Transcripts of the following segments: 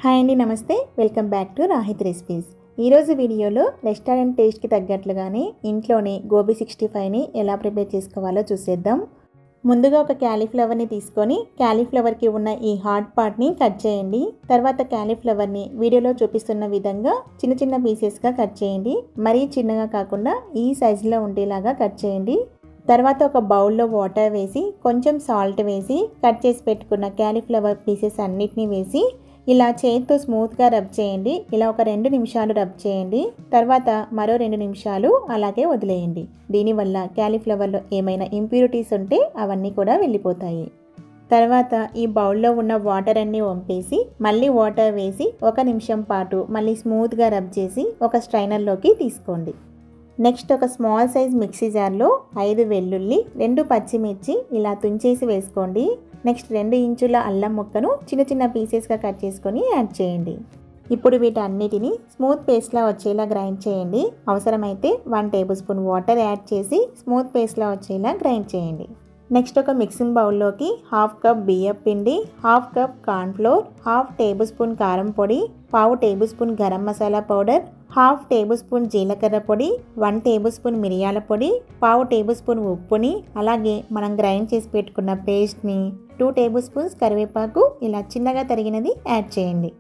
Hi అండి, namaste. Welcome back to Rahith recipes. ఈరోజు వీడియోలో రెస్టారెంట్ టేస్ట్కి తగ్గట్లుగానే ఇంట్లోనే గోబీ 65ని ఎలా ప్రిపేర్ చేసుకోవాలో చూసేద్దాం. ముందుగా ఒక క్యాలీఫ్లవర్ని తీసుకొని క్యాలీఫ్లవర్కి ఉన్న ఈ హార్డ్ పార్ట్ని కట్ చేయండి. తర్వాత క్యాలీఫ్లవర్ని వీడియోలో చూపిస్తున్న విధంగా చిన్న చిన్న పీసెస్గా కట్ చేయండి. మరీ చిన్నగా కాకుండా ఈ సైజులో ఉండేలాగా కట్ చేయండి. తర్వాత ఒక బౌల్లో వాటర్ వేసి కొంచెం సాల్ట్ వేసి కట్ చేసి పెట్టుకున్న క్యాలీఫ్లవర్ పీసెస్ అన్నిటినీ వేసి ఇలా చేతితో స్మూత్గా రబ్ చేయండి. ఇలా ఒక 2 నిమిషాలు రబ్ చేయండి. తర్వాత మరో 2 నిమిషాలు అలాగే వదిలేయండి. దీనివల్ల క్యాలీఫ్లవర్లో ఏమైనా ఇంప్యూరిటీస్ ఉంటే అవన్నీ కూడా వెళ్ళిపోతాయి. తర్వాత ఈ బౌల్లో ఉన్న వాటర్ అన్నీ వంపేసి మళ్ళీ వాటర్ వేసి 1 నిమిషం పాటు మళ్ళీ స్మూత్గా రబ్ చేసి ఒక స్ట్రైనర్లోకి తీసుకోండి. నెక్స్ట్ ఒక స్మాల్ సైజ్ మిక్సీ జార్లో 5 వెల్లుల్లి, 2 పచ్చిమిర్చి ఇలా తుంచేసి వేసుకోండి. నెక్స్ట్ 2 ఇంచుల అల్లం ముక్కను చిన్న చిన్న పీసెస్గా కట్ చేసుకొని యాడ్ చేయండి. ఇప్పుడు వీటన్నిటిని స్మూత్ పేస్ట్లా వచ్చేలా గ్రైండ్ చేయండి. అవసరమైతే 1 టేబుల్ స్పూన్ వాటర్ యాడ్ చేసి స్మూత్ పేస్ట్లా వచ్చేలా గ్రైండ్ చేయండి. నెక్స్ట్ ఒక మిక్సింగ్ బౌల్లోకి 1/2 కప్ బియ్యం పిండి, 1/2 కప్ కార్న్ఫ్లోర్, 1/2 టేబుల్ స్పూన్ కారం పొడి, 1/2 table spoon garam masala powder, 1/2 table spoon జీలకర్ర పొడి, 1 టేబుల్ స్పూన్ మిరియాల పొడి, 1/2 టేబుల్ స్పూన్ ఉప్పుని, అలాగే మనం గ్రైండ్ చేసి పెట్టుకున్న పేస్ట్ని, 2 టేబుల్ స్పూన్స్ కరివేపాకు ఇలా చిన్నగా తరిగినది యాడ్ చేయండి.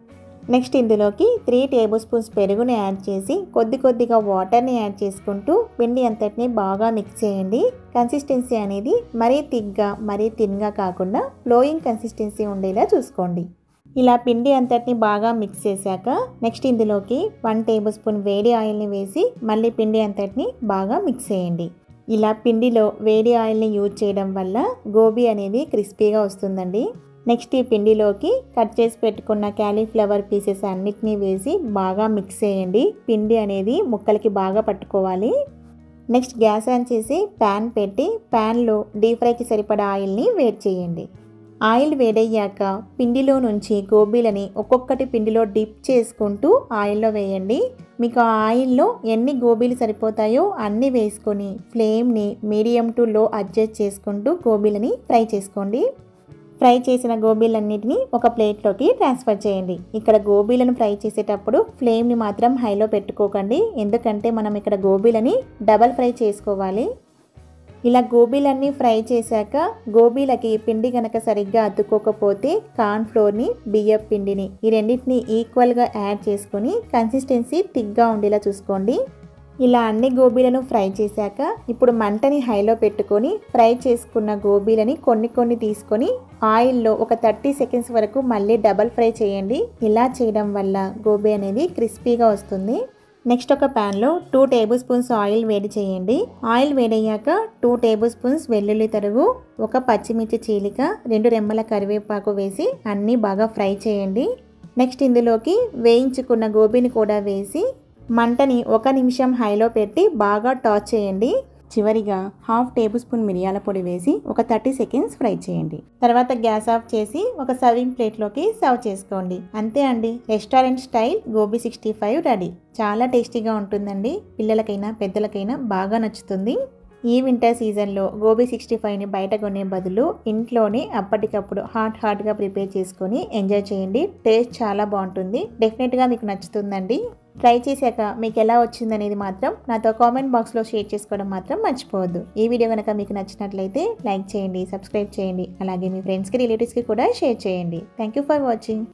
నెక్స్ట్ ఇందులోకి 3 టేబుల్ స్పూన్స్ పెరుగుని యాడ్ చేసి కొద్దిగా వాటర్ని యాడ్ చేసుకుంటూ పిండి అంతటిని బాగా మిక్స్ చేయండి. కన్సిస్టెన్సీ అనేది మరీ థిక్గా మరీ థిన్గా కాకుండా ఫ్లోయింగ్ కన్సిస్టెన్సీ ఉండేలా చూసుకోండి. ఇలా పిండి అంతటిని బాగా మిక్స్ చేశాక నెక్స్ట్ ఇందులోకి 1 టేబుల్ స్పూన్ వేడి ఆయిల్ని వేసి మళ్ళీ పిండి అంతటిని బాగా మిక్స్ చేయండి. ఇలా పిండిలో వేడి ఆయిల్ని యూజ్ చేయడం వల్ల గోబీ అనేది క్రిస్పీగా వస్తుందండి. నెక్స్ట్ ఈ పిండిలోకి కట్ చేసి పెట్టుకున్న క్యాలీఫ్లవర్ పీసెస్ అన్నిటినీ వేసి బాగా మిక్స్ చేయండి. పిండి అనేది ముక్కలకి బాగా పట్టుకోవాలి. నెక్స్ట్ గ్యాస్ ఆన్ చేసి ప్యాన్ పెట్టి ప్యాన్లో డీప్ ఫ్రైకి సరిపడా ఆయిల్ని వేడి చేయండి. ఆయిల్ వేడయ్యాక పిండిలో నుంచి గోబీలని ఒక్కొక్కటి పిండిలో డిప్ చేసుకుంటూ ఆయిల్లో వేయండి. మీకు ఆ ఆయిల్లో ఎన్ని గోబీలు సరిపోతాయో అన్నీ వేసుకొని ఫ్లేమ్ని మీడియం టు లో అడ్జస్ట్ చేసుకుంటూ గోబీలని ఫ్రై చేసుకోండి. ఫ్రై చేసిన గోబీలన్నిటిని ఒక ప్లేట్లోకి ట్రాన్స్ఫర్ చేయండి. ఇక్కడ గోబీలను ఫ్రై చేసేటప్పుడు ఫ్లేమ్ని మాత్రం హైలో పెట్టుకోకండి, ఎందుకంటే మనం ఇక్కడ గోబీలని డబల్ ఫ్రై చేసుకోవాలి. ఇలా గోబీలన్నీ ఫ్రై చేశాక గోబీలకి పిండి కనుక సరిగ్గా అతుక్కోకపోతే కార్న్ఫ్లోర్ని, బియ్యం పిండిని ఈ రెండింటిని ఈక్వల్గా యాడ్ చేసుకొని కన్సిస్టెన్సీ థిక్గా ఉండేలా చూసుకోండి. ఇలా అన్ని గోబీలను ఫ్రై చేశాక ఇప్పుడు మంటని హైలో పెట్టుకొని ఫ్రై చేసుకున్న గోబీలని కొన్ని తీసుకొని ఆయిల్లో ఒక 30 సెకండ్స్ వరకు మళ్ళీ డబల్ ఫ్రై చేయండి. ఇలా చేయడం వల్ల గోబీ అనేది క్రిస్పీగా వస్తుంది. నెక్స్ట్ ఒక ప్యాన్లో 2 టేబుల్ స్పూన్స్ ఆయిల్ వేడి చేయండి. ఆయిల్ వేడయ్యాక 2 టేబుల్ స్పూన్స్ వెల్లుల్లి తరుగు, 1 పచ్చిమిర్చి చీలిక, 2 రెమ్మల కరివేపాకు వేసి అన్నీ బాగా ఫ్రై చేయండి. నెక్స్ట్ ఇందులోకి వేయించుకున్న గోబీని కూడా వేసి మంటని 1 నిమిషం హైలో పెట్టి బాగా టాస్ చేయండి. చివరిగా 1/2 టేబుల్ స్పూన్ మిరియాల పొడి వేసి ఒక 30 సెకండ్స్ ఫ్రై చేయండి. తర్వాత గ్యాస్ ఆఫ్ చేసి ఒక సర్వింగ్ ప్లేట్లోకి సర్వ్ చేసుకోండి. అంతే అండి, రెస్టారెంట్ స్టైల్ గోబీ 65 రెడీ. చాలా టేస్టీగా ఉంటుందండి. పిల్లలకైనా పెద్దలకైనా బాగా నచ్చుతుంది. ఈ వింటర్ సీజన్లో గోబీ 65ని బయట కొనే బదులు ఇంట్లోనే అప్పటికప్పుడు హాట్గా ప్రిపేర్ చేసుకొని ఎంజాయ్ చేయండి. టేస్ట్ చాలా బాగుంటుంది. డెఫినెట్గా మీకు నచ్చుతుందండి. ట్రై చేశాక మీకు ఎలా వచ్చిందనేది మాత్రం నాతో కామెంట్ బాక్స్లో షేర్ చేసుకోవడం మాత్రం మర్చిపోవద్దు. ఈ వీడియో కనుక మీకు నచ్చినట్లయితే లైక్ చేయండి, సబ్స్క్రైబ్ చేయండి, అలాగే మీ ఫ్రెండ్స్కి రిలేటివ్స్కి కూడా షేర్ చేయండి. Thank you for watching.